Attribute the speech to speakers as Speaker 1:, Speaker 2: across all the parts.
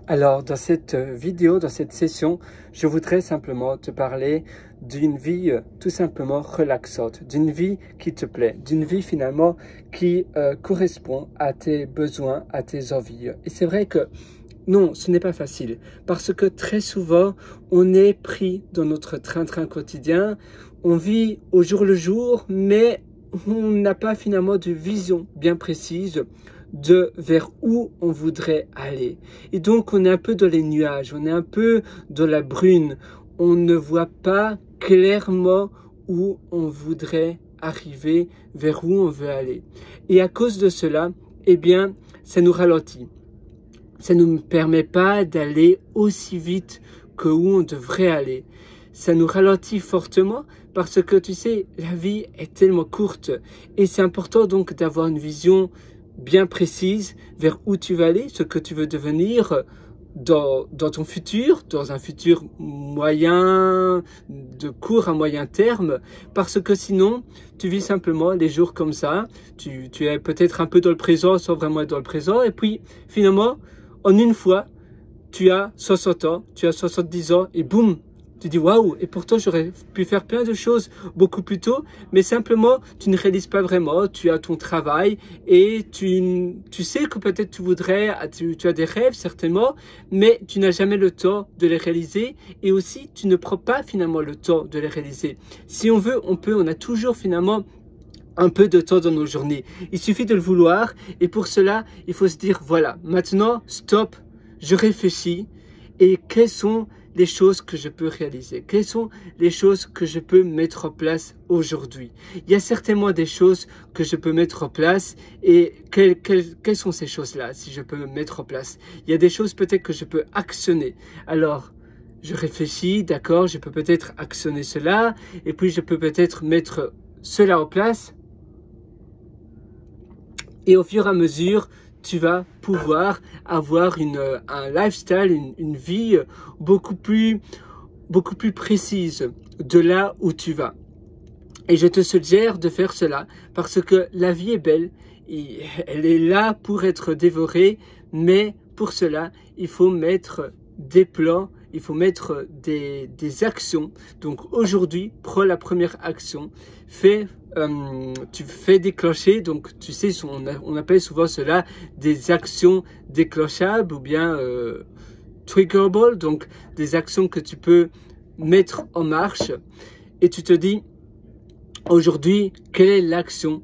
Speaker 1: Alors, dans cette vidéo, dans cette session, je voudrais simplement te parler d'une vie tout simplement relaxante, d'une vie qui te plaît, d'une vie finalement qui correspond à tes besoins, à tes envies. Et c'est vrai que non, ce n'est pas facile parce que très souvent, on est pris dans notre train-train quotidien, on vit au jour le jour, mais on n'a pas finalement de vision bien précise de vers où on voudrait aller. Et donc, on est un peu dans les nuages, on est un peu dans la brune. On ne voit pas clairement où on voudrait arriver, vers où on veut aller. Et à cause de cela, eh bien, ça nous ralentit. Ça ne nous permet pas d'aller aussi vite que où on devrait aller. Ça nous ralentit fortement parce que, tu sais, la vie est tellement courte. Et c'est important donc d'avoir une vision bien précise vers où tu vas aller, ce que tu veux devenir dans ton futur, dans un futur moyen, de court à moyen terme, parce que sinon, tu vis simplement les jours comme ça, tu es peut-être un peu dans le présent sans vraiment être dans le présent, et puis finalement, en une fois, tu as 60 ans, tu as 70 ans, et boum, tu dis waouh, et pourtant j'aurais pu faire plein de choses beaucoup plus tôt, mais simplement tu ne réalises pas vraiment, tu as ton travail et tu sais que peut-être tu voudrais, tu as des rêves certainement, mais tu n'as jamais le temps de les réaliser et aussi tu ne prends pas finalement le temps de les réaliser. Si on veut, on a toujours finalement un peu de temps dans nos journées. Il suffit de le vouloir et pour cela, il faut se dire voilà, maintenant stop, je réfléchis et quelles sont les choses que je peux réaliser? Quelles sont les choses que je peux mettre en place aujourd'hui? Il y a certainement des choses que je peux mettre en place et quelles sont ces choses-là si je peux me mettre en place? Il y a des choses peut-être que je peux actionner. Alors, je réfléchis, d'accord, je peux peut-être actionner cela et puis je peux peut-être mettre cela en place et au fur et à mesure, tu vas pouvoir avoir un lifestyle, une vie beaucoup plus précise de là où tu vas. Et je te suggère de faire cela parce que la vie est belle, et elle est là pour être dévorée, mais pour cela, il faut mettre des plans, il faut mettre des actions. Donc aujourd'hui, prends la première action, tu fais déclencher, donc tu sais, on appelle souvent cela des actions déclenchables ou bien triggerable, donc des actions que tu peux mettre en marche et tu te dis aujourd'hui, quelle est l'action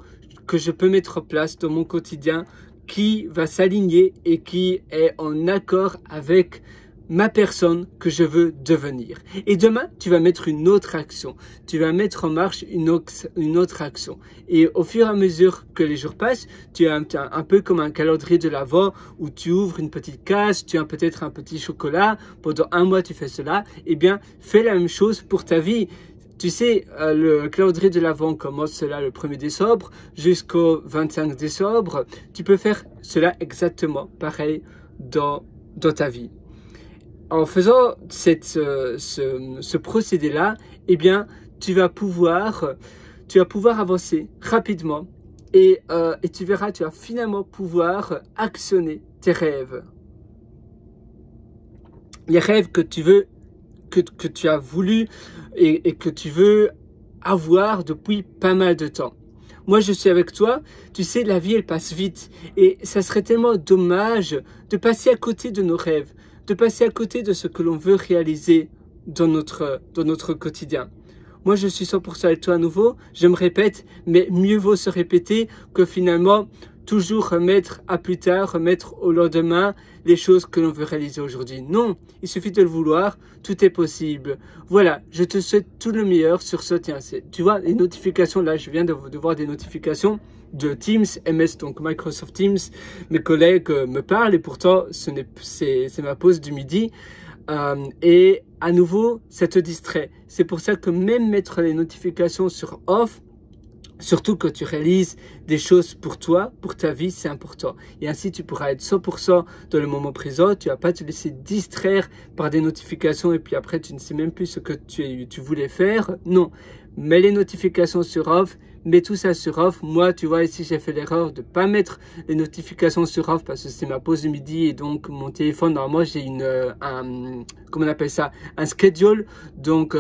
Speaker 1: que je peux mettre en place dans mon quotidien qui va s'aligner et qui est en accord avec ma personne que je veux devenir. Et demain, tu vas mettre une autre action. Tu vas mettre en marche une autre action. Et au fur et à mesure que les jours passent, tu as un peu comme un calendrier de l'Avent où tu ouvres une petite case, tu as peut-être un petit chocolat. Pendant un mois, tu fais cela. Eh bien, fais la même chose pour ta vie. Tu sais, le calendrier de l'Avent commence cela le 1er décembre jusqu'au 25 décembre. Tu peux faire cela exactement pareil dans ta vie. En faisant ce procédé-là, eh bien, tu vas pouvoir avancer rapidement et tu verras, tu vas finalement pouvoir actionner tes rêves. Les rêves que tu veux, que tu as voulu et que tu veux avoir depuis pas mal de temps. Moi, je suis avec toi. Tu sais, la vie, elle passe vite et ça serait tellement dommage de passer à côté de nos rêves, de passer à côté de ce que l'on veut réaliser dans notre quotidien. Moi, je suis 100% avec toi à nouveau, je me répète, mais mieux vaut se répéter que finalement toujours remettre à plus tard, remettre au lendemain les choses que l'on veut réaliser aujourd'hui. Non, il suffit de le vouloir, tout est possible. Voilà, je te souhaite tout le meilleur sur ce. Tiens, tu vois, les notifications, là, je viens de voir des notifications de Teams, MS, donc Microsoft Teams. Mes collègues me parlent et pourtant, c'est ma pause du midi. Et à nouveau, ça te distrait. C'est pour ça que même mettre les notifications sur off, surtout que tu réalises des choses pour toi, pour ta vie, c'est important. Et ainsi, tu pourras être 100% dans le moment présent. Tu ne vas pas te laisser distraire par des notifications et puis après, tu ne sais même plus ce que tu voulais faire. Non, mets les notifications sur off, mets tout ça sur off. Moi, tu vois, ici, j'ai fait l'erreur de pas mettre les notifications sur off parce que c'est ma pause de midi et donc mon téléphone, normalement, j'ai comment on appelle ça, un schedule. Donc,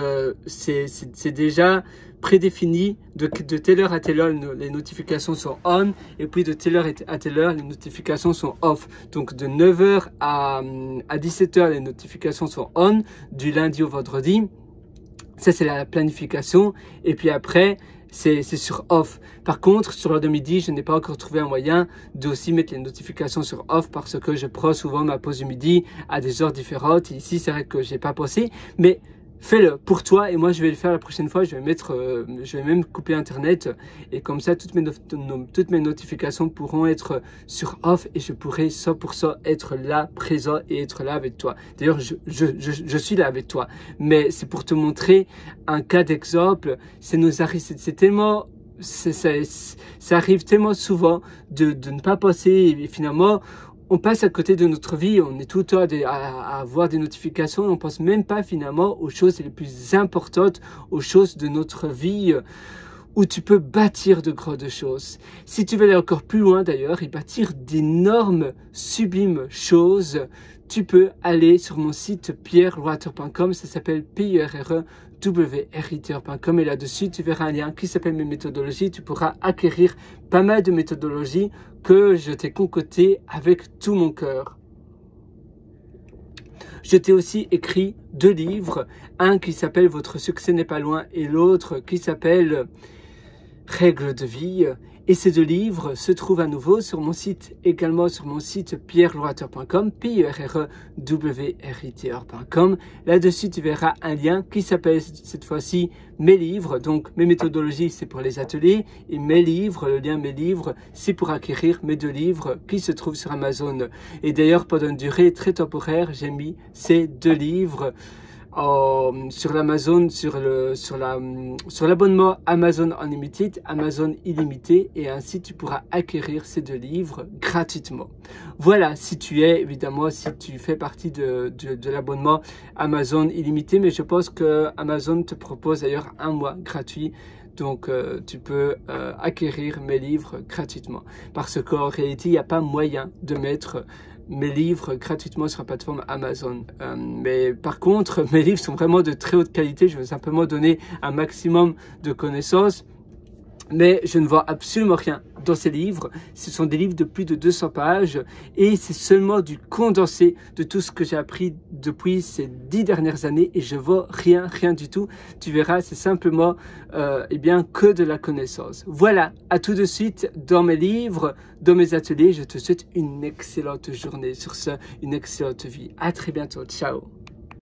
Speaker 1: c'est déjà prédéfini de telle heure à telle heure, les notifications sont on et puis de telle heure à telle heure, les notifications sont off. Donc, de 9h à 17h, les notifications sont on, du lundi au vendredi. Ça, c'est la planification. Et puis après, c'est sur off. Par contre, sur l'heure de midi, je n'ai pas encore trouvé un moyen de aussi mettre les notifications sur off parce que je prends souvent ma pause du midi à des heures différentes. Et ici, c'est vrai que j'ai pas pensé, mais fais-le pour toi et moi je vais le faire la prochaine fois. Je vais même couper internet et comme ça toutes mes notifications pourront être sur off et je pourrai 100% être là, présent et être là avec toi. D'ailleurs, je suis là avec toi, mais c'est pour te montrer un cas d'exemple. C'est tellement, ça arrive tellement souvent de ne pas passer et finalement on passe à côté de notre vie, on est tout le temps à avoir des notifications, on ne pense même pas finalement aux choses les plus importantes, aux choses de notre vie où tu peux bâtir de grandes choses. Si tu veux aller encore plus loin d'ailleurs et bâtir d'énormes, sublimes choses, tu peux aller sur mon site pierrewriter.com, ça s'appelle pierrewriter.com et là-dessus tu verras un lien qui s'appelle mes méthodologies. Tu pourras acquérir pas mal de méthodologies que je t'ai concoctées avec tout mon cœur. Je t'ai aussi écrit 2 livres, un qui s'appelle Votre succès n'est pas loin et l'autre qui s'appelle Règles de vie. Et ces 2 livres se trouvent à nouveau sur mon site, également sur mon site pierrewriter.com, pierrewriter.com. Là-dessus, tu verras un lien qui s'appelle cette fois-ci mes livres. Donc, mes méthodologies, c'est pour les ateliers. Et mes livres, le lien mes livres, c'est pour acquérir mes 2 livres qui se trouvent sur Amazon. Et d'ailleurs, pendant une durée très temporaire, j'ai mis ces 2 livres sur l'Amazon, sur l'abonnement Amazon Unlimited, Amazon illimité, et ainsi tu pourras acquérir ces 2 livres gratuitement. Voilà, si tu fais partie de l'abonnement Amazon illimité, mais je pense que Amazon te propose d'ailleurs 1 mois gratuit. Donc, tu peux acquérir mes livres gratuitement. Parce qu'en réalité, il n'y a pas moyen de mettre mes livres gratuitement sur la plateforme Amazon. Mais par contre, mes livres sont vraiment de très haute qualité. Je veux simplement donner un maximum de connaissances. Mais je ne vois absolument rien dans ces livres. Ce sont des livres de plus de 200 pages et c'est seulement du condensé de tout ce que j'ai appris depuis ces 10 dernières années et je vois rien du tout. Tu verras, c'est simplement que de la connaissance. Voilà, à tout de suite dans mes livres, dans mes ateliers. Je te souhaite une excellente journée. Sur ce, une excellente vie. À très bientôt. Ciao.